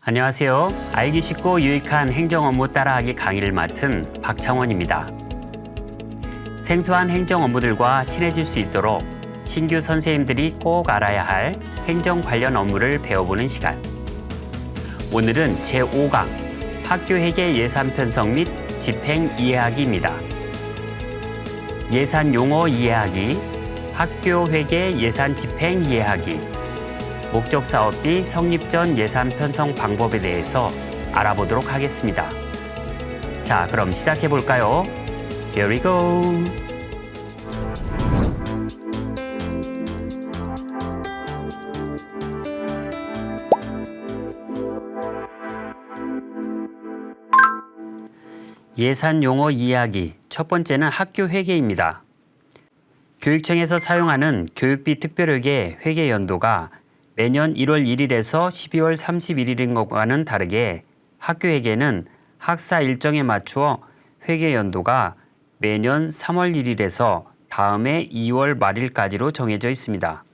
안녕하세요. 알기 쉽고 유익한 행정 업무 따라하기 강의를 맡은 박창원입니다. 생소한 행정 업무들과 친해질 수 있도록 신규 선생님들이 꼭 알아야 할 행정 관련 업무를 배워보는 시간. 오늘은 제5강 학교회계 예산 편성 및 집행 이해하기입니다. 예산 용어 이해하기, 학교회계 예산 집행 이해하기, 목적 사업비 성립 전 예산 편성 방법에 대해서 알아보도록 하겠습니다. 자, 그럼 시작해 볼까요? Here we go! 예산 용어 이해하기 첫 번째는 학교 회계입니다. 교육청에서 사용하는 교육비 특별회계 회계 연도가 매년 1월 1일에서 12월 31일인 것과는 다르게 학교 회계는 학사 일정에 맞추어 회계 연도가 매년 3월 1일에서 다음해 2월 말일까지로 정해져 있습니다.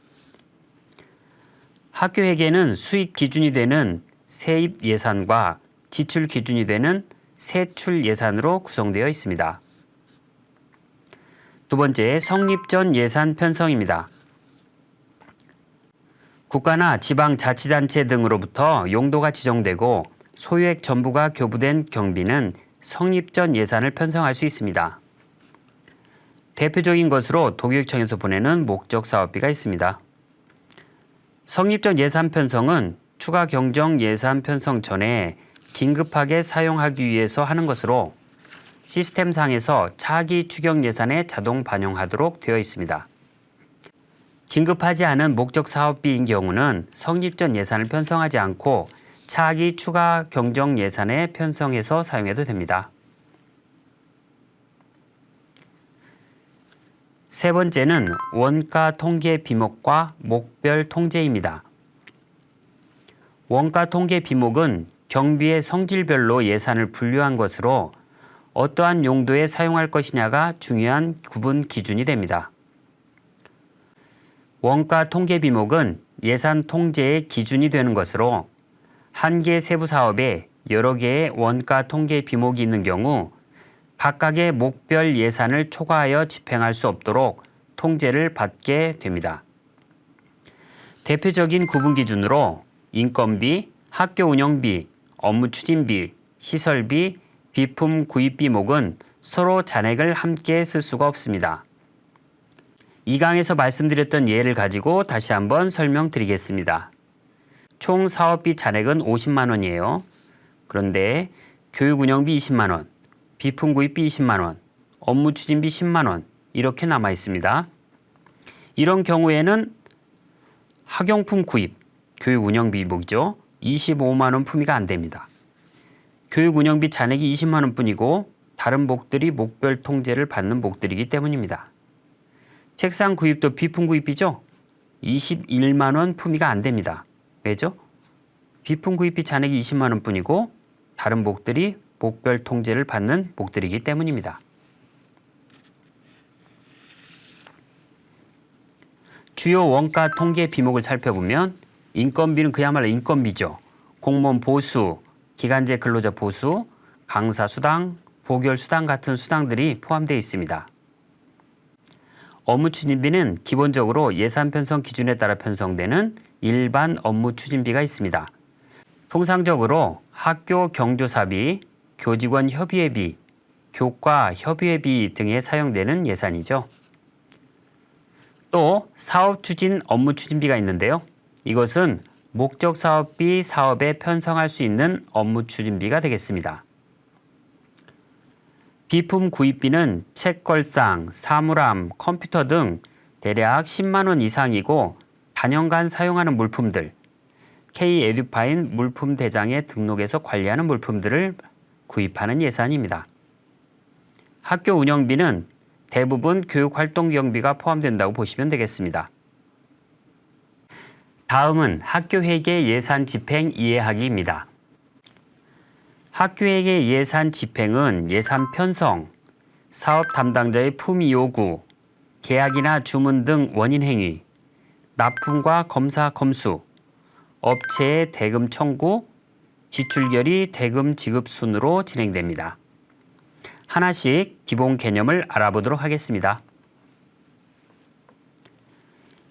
학교 회계는 수입 기준이 되는 세입 예산과 지출 기준이 되는 세출 예산으로 구성되어 있습니다. 두 번째, 성립 전 예산 편성입니다. 국가나 지방자치단체 등으로부터 용도가 지정되고 소유액 전부가 교부된 경비는 성립 전 예산을 편성할 수 있습니다. 대표적인 것으로 도교육청에서 보내는 목적사업비가 있습니다. 성립 전 예산 편성은 추가 경정 예산 편성 전에 긴급하게 사용하기 위해서 하는 것으로 시스템상에서 차기 추경 예산에 자동 반영하도록 되어 있습니다. 긴급하지 않은 목적 사업비인 경우는 성립 전 예산을 편성하지 않고 차기 추가 경정 예산에 편성해서 사용해도 됩니다. 세 번째는 원가 통계 비목과 목별 통제입니다. 원가 통계 비목은 경비의 성질별로 예산을 분류한 것으로 어떠한 용도에 사용할 것이냐가 중요한 구분 기준이 됩니다. 원가 통계 비목은 예산 통제의 기준이 되는 것으로 한 개 세부 사업에 여러 개의 원가 통계 비목이 있는 경우 각각의 목별 예산을 초과하여 집행할 수 없도록 통제를 받게 됩니다. 대표적인 구분 기준으로 인건비, 학교 운영비, 업무 추진비, 시설비, 비품 구입 비목은 서로 잔액을 함께 쓸 수가 없습니다. 이 강에서 말씀드렸던 예를 가지고 다시 한번 설명드리겠습니다. 총 사업비 잔액은 50만 원이에요. 그런데 교육 운영비 20만 원, 비품 구입비 20만 원, 업무 추진비 10만 원 이렇게 남아 있습니다. 이런 경우에는 학용품 구입, 교육 운영비 비목이죠. 25만 원 품위가 안 됩니다. 교육 운영비 잔액이 20만 원 뿐이고 다른 목들이 목별 통제를 받는 목들이기 때문입니다. 책상 구입도 비품 구입비죠? 21만 원 품위가 안 됩니다. 왜죠? 비품 구입비 잔액이 20만 원 뿐이고 다른 목들이 목별 통제를 받는 목들이기 때문입니다. 주요 원가 통계 비목을 살펴보면 인건비는 그야말로 인건비죠. 공무원 보수, 기간제 근로자 보수, 강사 수당, 보결 수당 같은 수당들이 포함되어 있습니다. 업무 추진비는 기본적으로 예산 편성 기준에 따라 편성되는 일반 업무 추진비가 있습니다. 통상적으로 학교 경조사비, 교직원 협의회비, 교과 협의회비 등에 사용되는 예산이죠. 또 사업 추진 업무 추진비가 있는데요. 이것은 목적 사업비 사업에 편성할 수 있는 업무 추진비가 되겠습니다. 비품 구입비는 책걸상, 사물함, 컴퓨터 등 대략 10만 원 이상이고 단연간 사용하는 물품들, K-에듀파인 물품 대장에 등록해서 관리하는 물품들을 구입하는 예산입니다. 학교 운영비는 대부분 교육활동 경비가 포함된다고 보시면 되겠습니다. 다음은 학교회계 예산 집행 이해하기입니다. 학교회계 예산 집행은 예산 편성, 사업 담당자의 품위 요구, 계약이나 주문 등 원인 행위, 납품과 검사 검수, 업체의 대금 청구, 지출결이 대금 지급 순으로 진행됩니다. 하나씩 기본 개념을 알아보도록 하겠습니다.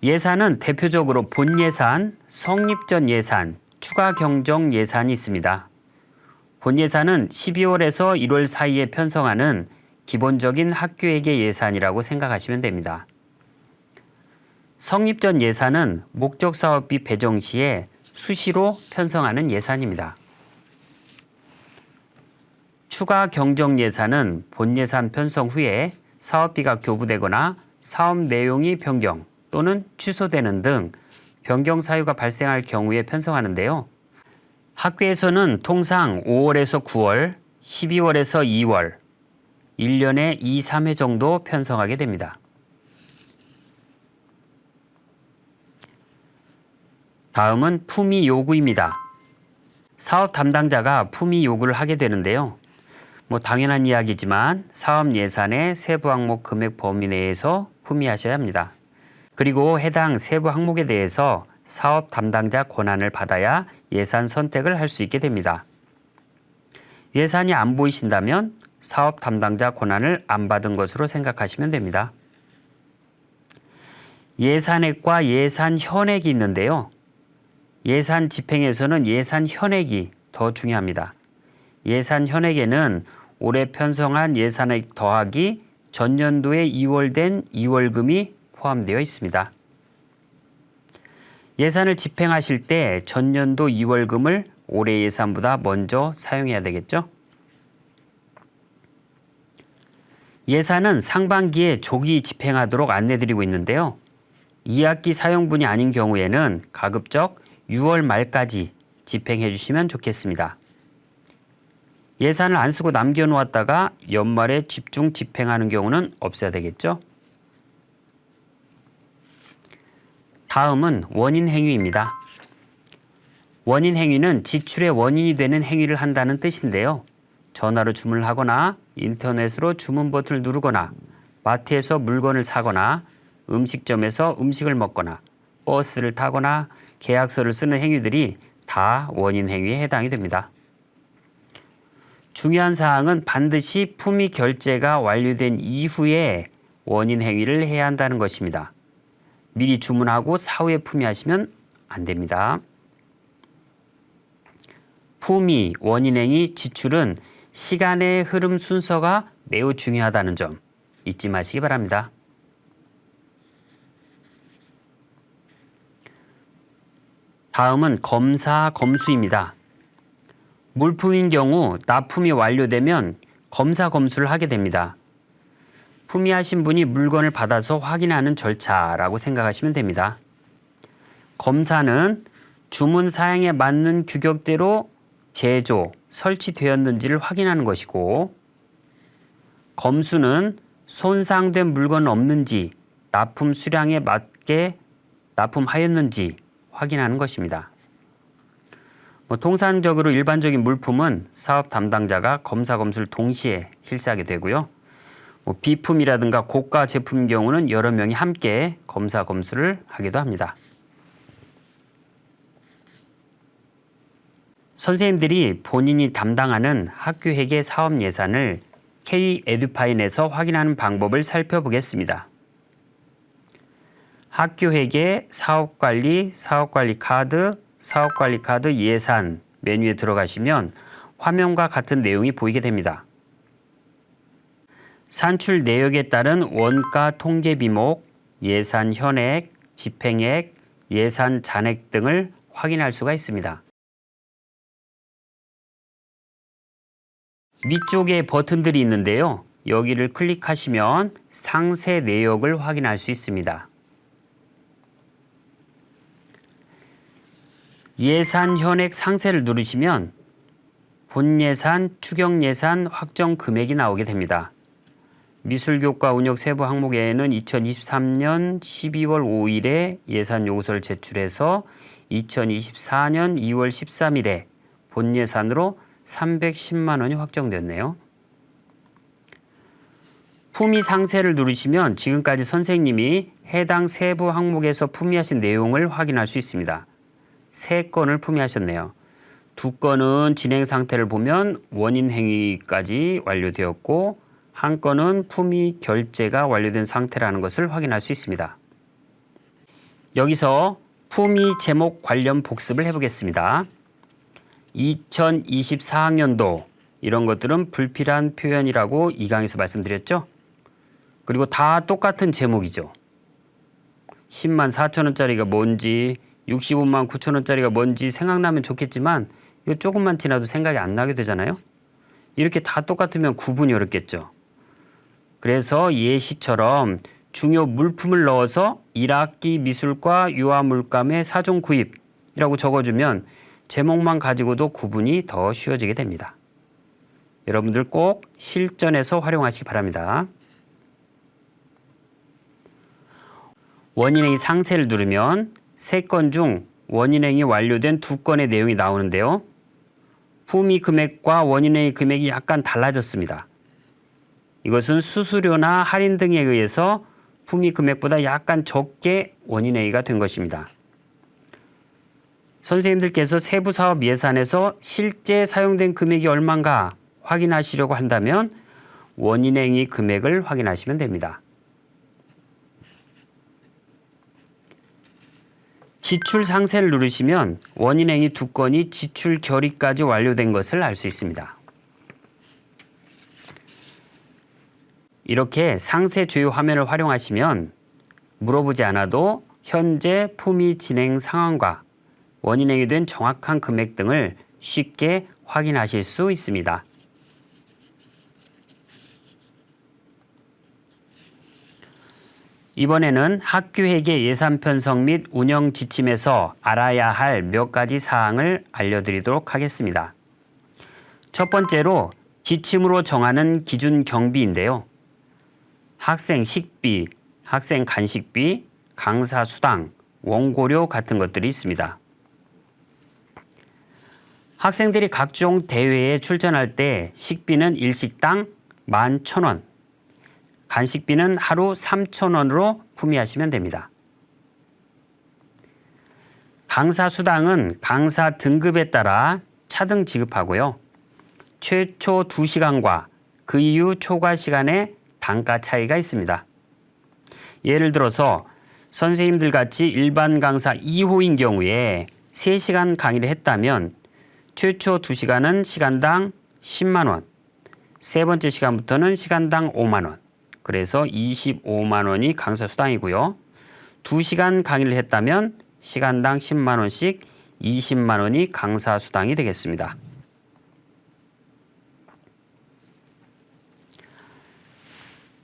예산은 대표적으로 본예산, 성립전 예산, 추가 경정 예산이 있습니다. 본예산은 12월에서 1월 사이에 편성하는 기본적인 학교회계 예산이라고 생각하시면 됩니다. 성립전 예산은 목적사업비 배정 시에 수시로 편성하는 예산입니다. 추가 경정 예산은 본예산 편성 후에 사업비가 교부되거나 사업 내용이 변경 또는 취소되는 등 변경 사유가 발생할 경우에 편성하는데요. 학교에서는 통상 5월에서 9월, 12월에서 2월, 1년에 2, 3회 정도 편성하게 됩니다. 다음은 품위 요구입니다. 사업 담당자가 품위 요구를 하게 되는데요. 당연한 이야기지만 사업 예산의 세부 항목 금액 범위 내에서 품위하셔야 합니다. 그리고 해당 세부 항목에 대해서 사업 담당자 권한을 받아야 예산 선택을 할 수 있게 됩니다. 예산이 안 보이신다면 사업 담당자 권한을 안 받은 것으로 생각하시면 됩니다. 예산액과 예산 현액이 있는데요. 예산 집행에서는 예산 현액이 더 중요합니다. 예산 현액에는 올해 편성한 예산액 더하기 전년도에 2월 된 2월금이 포함되어 있습니다. 예산을 집행하실 때 전년도 2월금을 올해 예산보다 먼저 사용해야 되겠죠? 예산은 상반기에 조기 집행하도록 안내드리고 있는데요. 2학기 사용분이 아닌 경우에는 가급적 6월 말까지 집행해 주시면 좋겠습니다. 예산을 안 쓰고 남겨놓았다가 연말에 집중 집행하는 경우는 없어야 되겠죠? 다음은 원인 행위입니다. 원인 행위는 지출의 원인이 되는 행위를 한다는 뜻인데요. 전화로 주문을 하거나 인터넷으로 주문 버튼을 누르거나 마트에서 물건을 사거나 음식점에서 음식을 먹거나 버스를 타거나 계약서를 쓰는 행위들이 다 원인 행위에 해당이 됩니다. 중요한 사항은 반드시 품위 결제가 완료된 이후에 원인 행위를 해야 한다는 것입니다. 미리 주문하고 사후에 품위하시면 안 됩니다. 품위, 원인행위, 지출은 시간의 흐름 순서가 매우 중요하다는 점 잊지 마시기 바랍니다. 다음은 검사, 검수입니다. 물품인 경우 납품이 완료되면 검사, 검수를 하게 됩니다. 품위하신 분이 물건을 받아서 확인하는 절차라고 생각하시면 됩니다. 검사는 주문 사양에 맞는 규격대로 제조, 설치되었는지를 확인하는 것이고, 검수는 손상된 물건은 없는지, 납품 수량에 맞게 납품하였는지 확인하는 것입니다. 통상적으로 일반적인 물품은 사업 담당자가 검사, 검수를 동시에 실시하게 되고요. 비품이라든가 고가 제품인 경우는 여러 명이 함께 검사, 검수를 하기도 합니다. 선생님들이 본인이 담당하는 학교회계 사업 예산을 K-에듀파인에서 확인하는 방법을 살펴보겠습니다. 학교회계, 사업관리, 사업관리 카드, 사업관리 카드 예산 메뉴에 들어가시면 화면과 같은 내용이 보이게 됩니다. 산출 내역에 따른 원가 통계 비목, 예산 현액, 집행액, 예산 잔액 등을 확인할 수가 있습니다. 밑쪽에 버튼들이 있는데요. 여기를 클릭하시면 상세 내역을 확인할 수 있습니다. 예산 현액 상세를 누르시면 본예산, 추경예산, 확정 금액이 나오게 됩니다. 미술교과 운영 세부 항목에는 2023년 12월 5일에 예산 요구서를 제출해서 2024년 2월 13일에 본예산으로 310만 원이 확정됐네요. 품위 상세를 누르시면 지금까지 선생님이 해당 세부 항목에서 품위하신 내용을 확인할 수 있습니다. 3건을 품위하셨네요. 두 건은 진행 상태를 보면 원인 행위까지 완료되었고 한 건은 품위 결제가 완료된 상태라는 것을 확인할 수 있습니다. 여기서 품위 제목 관련 복습을 해보겠습니다. 2024학년도 이런 것들은 불필요한 표현이라고 이 강에서 말씀드렸죠. 그리고 다 똑같은 제목이죠. 10만 4천 원짜리가 뭔지 65만 9천 원짜리가 뭔지 생각나면 좋겠지만 이거 조금만 지나도 생각이 안 나게 되잖아요. 이렇게 다 똑같으면 구분이 어렵겠죠. 그래서 예시처럼 중요 물품을 넣어서 1학기 미술과 유아물감의 사종 구입이라고 적어주면 제목만 가지고도 구분이 더 쉬워지게 됩니다. 여러분들 꼭 실전에서 활용하시기 바랍니다. 원인행위 상세를 누르면 3건 중 원인행위 완료된 2건의 내용이 나오는데요. 품위 금액과 원인행위 금액이 약간 달라졌습니다. 이것은 수수료나 할인 등에 의해서 품위 금액보다 약간 적게 원인행위가 된 것입니다. 선생님들께서 세부사업 예산에서 실제 사용된 금액이 얼마인가 확인하시려고 한다면 원인행위 금액을 확인하시면 됩니다. 지출 상세를 누르시면 원인행위 2건이 지출 결의까지 완료된 것을 알 수 있습니다. 이렇게 상세 조회 화면을 활용하시면 물어보지 않아도 현재 품위 진행 상황과 원인행위 된 정확한 금액 등을 쉽게 확인하실 수 있습니다. 이번에는 학교회계 예산 편성 및 운영 지침에서 알아야 할 몇 가지 사항을 알려드리도록 하겠습니다. 첫 번째로 지침으로 정하는 기준 경비인데요. 학생 식비, 학생 간식비, 강사 수당, 원고료 같은 것들이 있습니다. 학생들이 각종 대회에 출전할 때 식비는 일식당 11,000원, 간식비는 하루 3,000원으로 품위하시면 됩니다. 강사 수당은 강사 등급에 따라 차등 지급하고요. 최초 2시간과 그 이후 초과 시간에 단가 차이가 있습니다. 예를 들어서 선생님들 같이 일반 강사 2호인 경우에 3시간 강의를 했다면 최초 2시간은 시간당 10만 원, 세 번째 시간부터는 시간당 5만 원, 그래서 25만 원이 강사 수당이고요. 2시간 강의를 했다면 시간당 10만 원씩 20만 원이 강사 수당이 되겠습니다.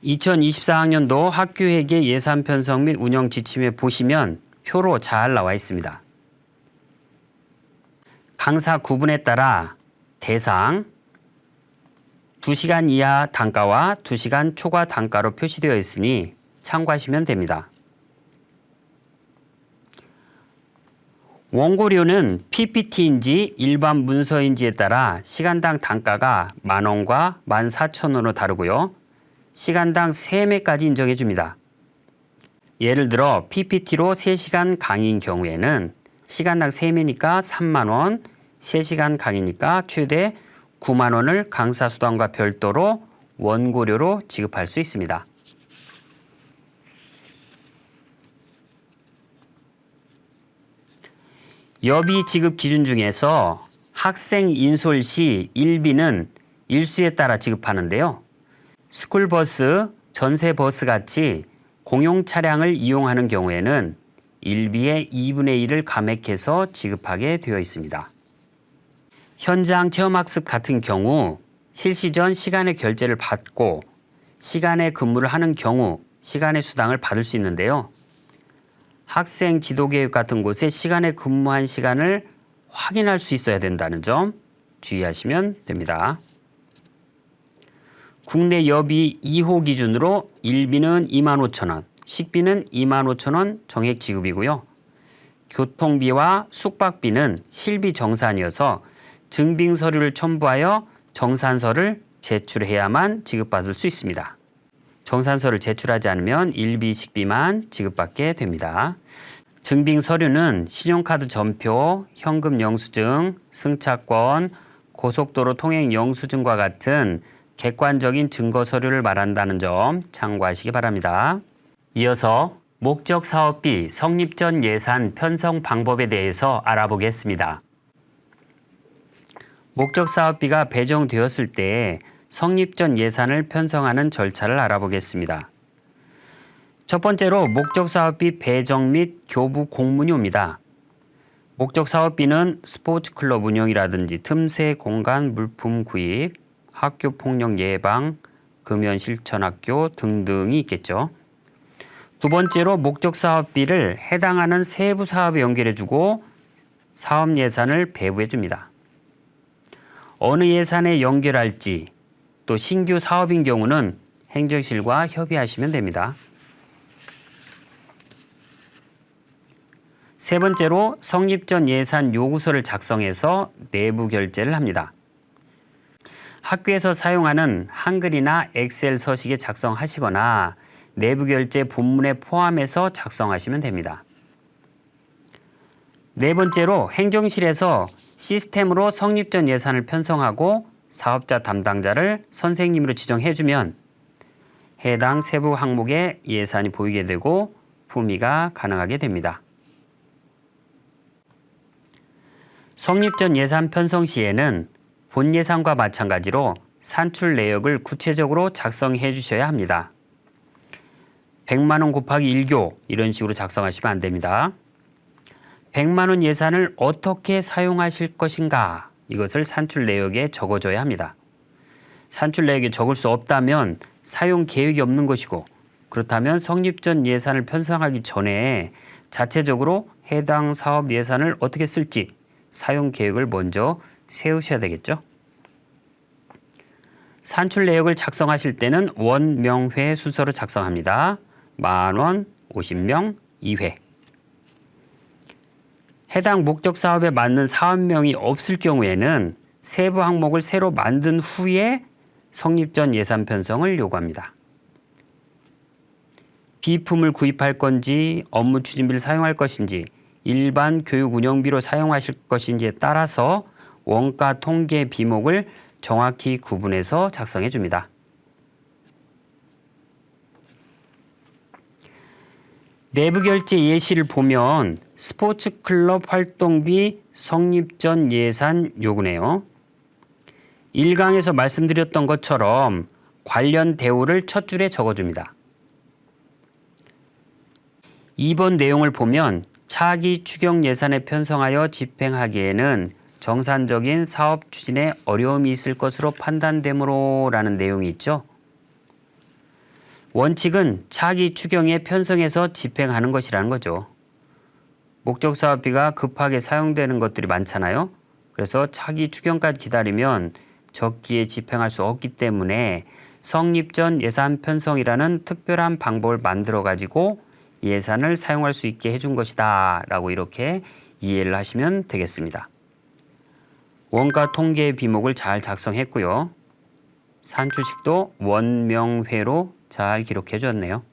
(2024학년도) 학교회계 예산 편성 및 운영 지침에 보시면 표로 잘 나와 있습니다. 강사 구분에 따라 대상, 2시간 이하 단가와 2시간 초과 단가로 표시되어 있으니 참고하시면 됩니다. 원고료는 PPT인지 일반 문서인지에 따라 시간당 단가가 만원과 14,000원으로 다르고요. 시간당 3매까지 인정해 줍니다. 예를 들어 PPT로 3시간 강의인 경우에는 시간당 3매니까 3만원, 3시간 강의니까 최대 9만원을 강사 수당과 별도로 원고료로 지급할 수 있습니다. 여비 지급 기준 중에서 학생 인솔 시 일비는 일수에 따라 지급하는데요. 스쿨버스, 전세버스 같이 공용 차량을 이용하는 경우에는 일비의 2분의 1을 감액해서 지급하게 되어 있습니다. 현장 체험학습 같은 경우 실시 전 시간의 결제를 받고 시간에 근무를 하는 경우 시간의 수당을 받을 수 있는데요. 학생 지도교육 같은 곳에 시간에 근무한 시간을 확인할 수 있어야 된다는 점 주의하시면 됩니다. 국내 여비 2호 기준으로 일비는 25,000원, 식비는 25,000원 정액 지급이고요. 교통비와 숙박비는 실비 정산이어서 증빙 서류를 첨부하여 정산서를 제출해야만 지급받을 수 있습니다. 정산서를 제출하지 않으면 일비, 식비만 지급받게 됩니다. 증빙 서류는 신용카드 전표, 현금 영수증, 승차권, 고속도로 통행 영수증과 같은 객관적인 증거 서류를 말한다는 점 참고하시기 바랍니다. 이어서 목적 사업비 성립 전 예산 편성 방법에 대해서 알아보겠습니다. 목적 사업비가 배정되었을 때 성립 전 예산을 편성하는 절차를 알아보겠습니다. 첫 번째로 목적 사업비 배정 및 교부 공문이 옵니다. 목적 사업비는 스포츠 클럽 운영이라든지 틈새 공간 물품 구입, 학교 폭력 예방, 금연 실천 학교 등등이 있겠죠. 두 번째로 목적 사업비를 해당하는 세부 사업에 연결해주고 사업 예산을 배부해줍니다. 어느 예산에 연결할지 또 신규 사업인 경우는 행정실과 협의하시면 됩니다. 세 번째로 성립 전 예산 요구서를 작성해서 내부 결제를 합니다. 학교에서 사용하는 한글이나 엑셀 서식에 작성하시거나 내부 결제 본문에 포함해서 작성하시면 됩니다. 네 번째로 행정실에서 시스템으로 성립 전 예산을 편성하고 사업자 담당자를 선생님으로 지정해주면 해당 세부 항목에 예산이 보이게 되고 품위가 가능하게 됩니다. 성립 전 예산 편성 시에는 본 예산과 마찬가지로 산출 내역을 구체적으로 작성해 주셔야 합니다. 100만 원 곱하기 1교 이런 식으로 작성하시면 안 됩니다. 100만 원 예산을 어떻게 사용하실 것인가 이것을 산출 내역에 적어줘야 합니다. 산출 내역에 적을 수 없다면 사용 계획이 없는 것이고 그렇다면 성립 전 예산을 편성하기 전에 자체적으로 해당 사업 예산을 어떻게 쓸지 사용 계획을 먼저 세우셔야 되겠죠. 산출 내역을 작성하실 때는 원명회 순서로 작성합니다. 10,000원, 50명, 2회. 해당 목적 사업에 맞는 사업명이 없을 경우에는 세부 항목을 새로 만든 후에 성립 전 예산 편성을 요구합니다. 비품을 구입할 건지 업무 추진비를 사용할 것인지 일반 교육 운영비로 사용하실 것인지에 따라서 원가 통계 비목을 정확히 구분해서 작성해 줍니다. 내부 결제 예시를 보면 스포츠 클럽 활동비 성립 전 예산 요구네요. 1강에서 말씀드렸던 것처럼 관련 대우를 첫 줄에 적어줍니다. 2번 내용을 보면 차기 추경 예산에 편성하여 집행하기에는 정상적인 사업 추진에 어려움이 있을 것으로 판단되므로 라는 내용이 있죠. 원칙은 차기 추경에 편성해서 집행하는 것이라는 거죠. 목적 사업비가 급하게 사용되는 것들이 많잖아요. 그래서 차기 추경까지 기다리면 적기에 집행할 수 없기 때문에 성립 전 예산 편성이라는 특별한 방법을 만들어 가지고 예산을 사용할 수 있게 해준 것이다 라고 이렇게 이해를 하시면 되겠습니다. 원가 통계 비목을 잘 작성했고요. 산출식도 원명회로 잘 기록해 줬네요.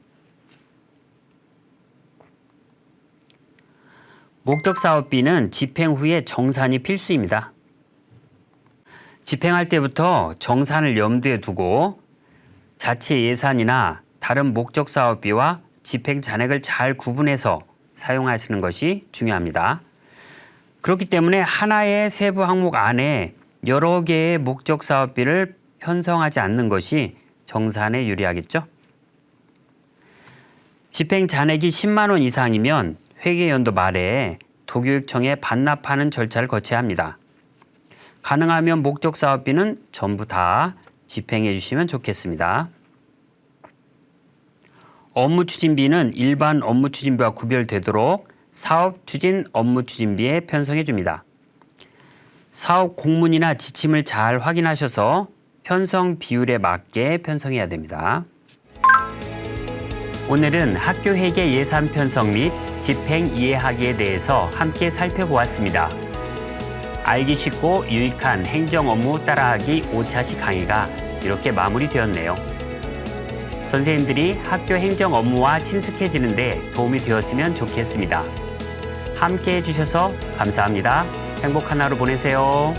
목적 사업비는 집행 후에 정산이 필수입니다. 집행할 때부터 정산을 염두에 두고 자체 예산이나 다른 목적 사업비와 집행 잔액을 잘 구분해서 사용하시는 것이 중요합니다. 그렇기 때문에 하나의 세부 항목 안에 여러 개의 목적 사업비를 편성하지 않는 것이 정산에 유리하겠죠. 집행 잔액이 10만 원 이상이면 회계연도 말에 도교육청에 반납하는 절차를 거쳐야 합니다. 가능하면 목적 사업비는 전부 다 집행해 주시면 좋겠습니다. 업무 추진비는 일반 업무 추진비와 구별되도록 사업 추진 업무 추진비에 편성해 줍니다. 사업 공문이나 지침을 잘 확인하셔서 편성 비율에 맞게 편성해야 됩니다. 오늘은 학교 회계 예산 편성 및 집행 이해하기에 대해서 함께 살펴보았습니다. 알기 쉽고 유익한 행정 업무 따라하기 5차시 강의가 이렇게 마무리되었네요. 선생님들이 학교 행정 업무와 친숙해지는 데 도움이 되었으면 좋겠습니다. 함께 해주셔서 감사합니다. 행복한 하루 보내세요.